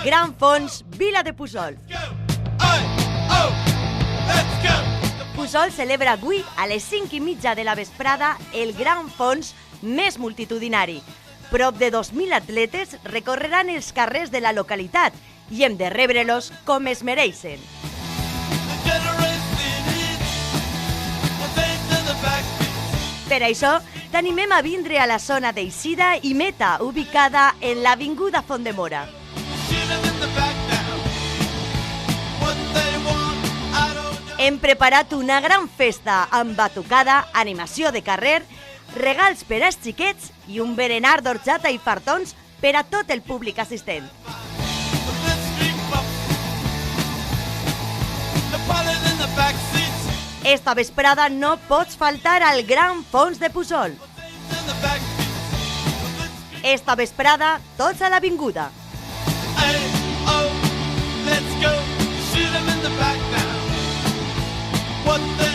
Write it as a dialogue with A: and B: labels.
A: Gran Fons Vila de Puçol. Puçol celebra avui a les 5:30 de la vesprada el Gran Fons més multitudinari. Prop de 2.000 atletes recorreran els carrers de la localitat i hem de rebre-los com es mereixen. Per això, t'animem a vindre a la zona d'Eixida i Meta, ubicada en l'Avinguda Font de Mora. Hem preparat una gran festa amb batucada, animació de carrer, regals per als xiquets i un berenar d'orxata i fartons per a tot el públic assistent. Esta vesprada no pots faltar al Gran Fons de Puçol. Esta vesprada, tots a l'avinguda.
B: Let's go, shoot 'em in the back now. What the